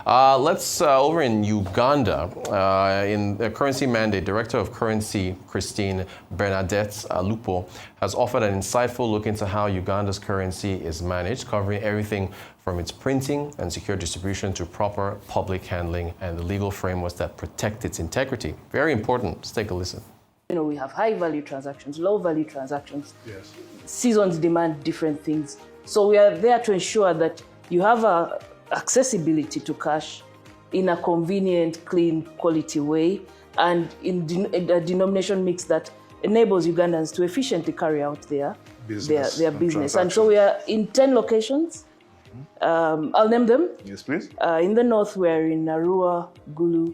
Let's over in Uganda, in the currency mandate, Director of Currency Christine Bernadette Alupo has offered an insightful look into how Uganda's currency is managed, covering everything from its printing and secure distribution to proper public handling and the legal frameworks that protect its integrity. Very important. Let's take a listen. We have high-value transactions, low-value transactions. Yes. Seasons demand different things. So we are there to ensure that you have accessibility to cash in a convenient, clean, quality way, and in a denomination mix that enables Ugandans to efficiently carry out their business. And so we are in 10 locations. I'll name them. Yes, please. In the north, we are in Arua, Gulu,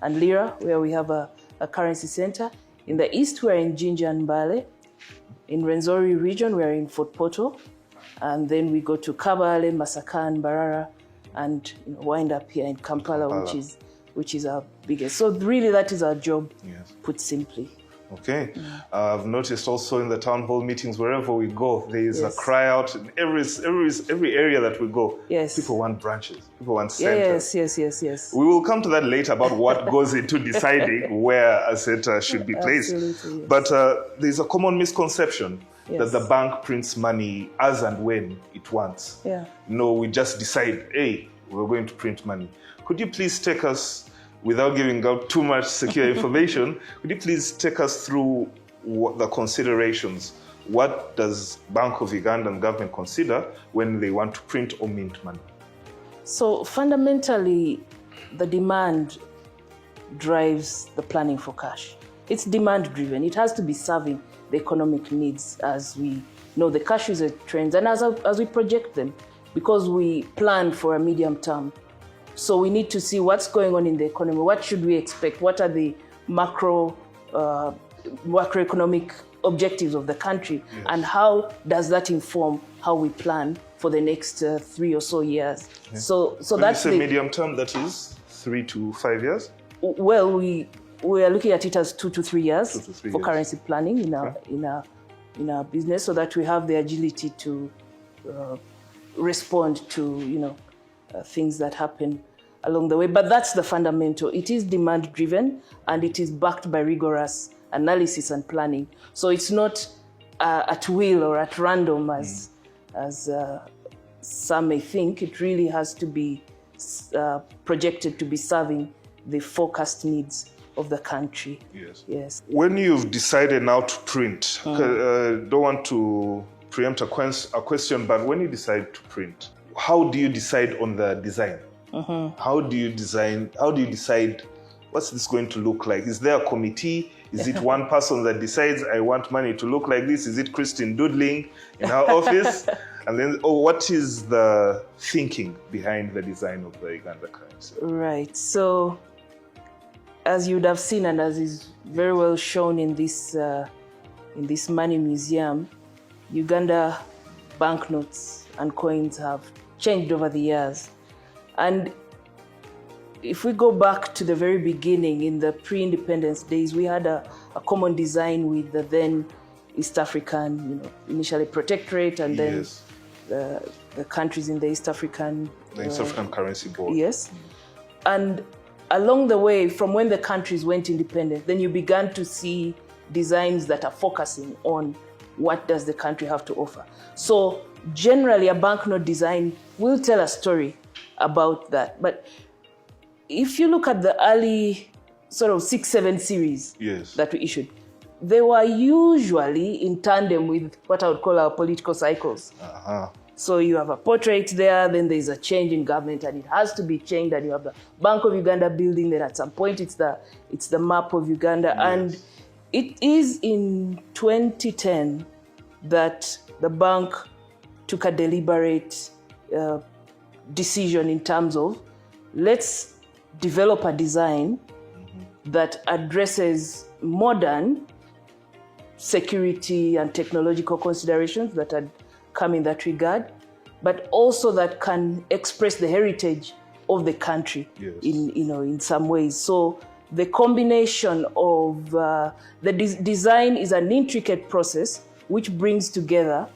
and Lira, where we have a currency center. In the east, we are in Jinja and Mbale. In Rwenzori region, we are in Fort Portal. And then we go to Kabale, Masaka, and Barara, and wind up here in Kampala, which is our biggest. So really, that is our job, put simply. Okay. I've noticed also in the town hall meetings, wherever we go, there is a cry out in every area that we go. Yes. People want branches. People want centers. Yes. We will come to that later about what goes into deciding where a center should be placed. Absolutely, yes. But there's a common misconception that the bank prints money as and when it wants. Yeah. No, we just decide, hey, we're going to print money. Could you please take us, without giving out too much secure information, could you please take us through the considerations? What does Bank of Ugandan government consider when they want to print or mint money? So fundamentally, the demand drives the planning for cash. It's demand driven. It has to be serving the economic needs as we know the cash user trends and as we project them, because we plan for a medium term. So we need to see what's going on in the economy. What should we expect? What are the macroeconomic objectives of the country? Yes. And how does that inform how we plan for the next 3 or so years? Okay. So when that's you say medium term, that is 3 to 5 years? Well, we are looking at it as 2 to 3 years 2 to 3 for years. currency planning in our business, so that we have the agility to respond to things that happen along the way. But that's the fundamental. It is demand driven and it is backed by rigorous analysis and planning. So it's not at will or at random as some may think. It really has to be projected to be serving the forecast needs of the country. Yes. When you've decided now to print, don't want to preempt a question, but when you decide to print, how do you decide on the design? How do you decide what's this going to look like? Is there a committee? Is it one person that decides, I want money to look like this? Is it Christine doodling in her office? And then, what is the thinking behind the design of the Uganda currency? Right. So, as you would have seen, and as is very well shown in this money museum, Uganda banknotes and coins have changed over the years. And if we go back to the very beginning, in the pre-independence days, we had a common design with the then East African, initially protectorate, and then the countries in the East African currency board. Yes. And along the way, from when the countries went independent, then you began to see designs that are focusing on what does the country have to offer. So generally, a banknote design will tell a story about that. But if you look at the early sort of 6-7 series that we issued, they were usually in tandem with what I would call our political cycles. So you have a portrait there, then there's a change in government and it has to be changed, and you have the Bank of Uganda building, then at some point it's the map of Uganda. And it is in 2010 that the bank took a deliberate decision in terms of, let's develop a design that addresses modern security and technological considerations that had come in that regard, but also that can express the heritage of the country in some ways. So the combination of the design is an intricate process which brings together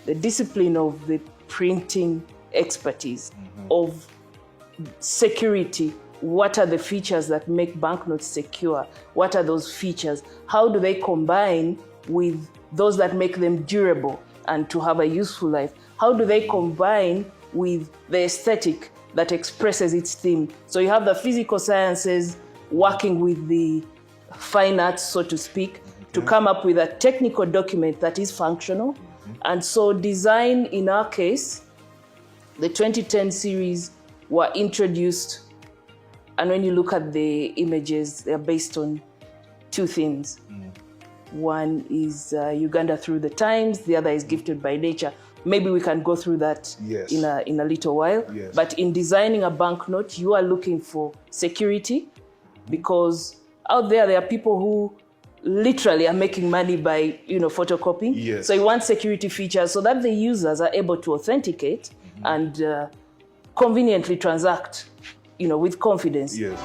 the discipline of the printing expertise of security. What are the features that make banknotes secure? What are those features? How do they combine with those that make them durable and to have a useful life? How do they combine with the aesthetic that expresses its theme? So you have the physical sciences working with the fine arts, so to speak, to come up with a technical document that is functional. And so design, in our case, the 2010 series were introduced, and when you look at the images, they're based on two themes. One is Uganda through the times, the other is gifted by nature. Maybe we can go through that in a little while. Yes. But in designing a banknote, you are looking for security, because out there are people who literally are making money by photocopying. Yes. So you want security features so that the users are able to authenticate and conveniently transact with confidence. Yes.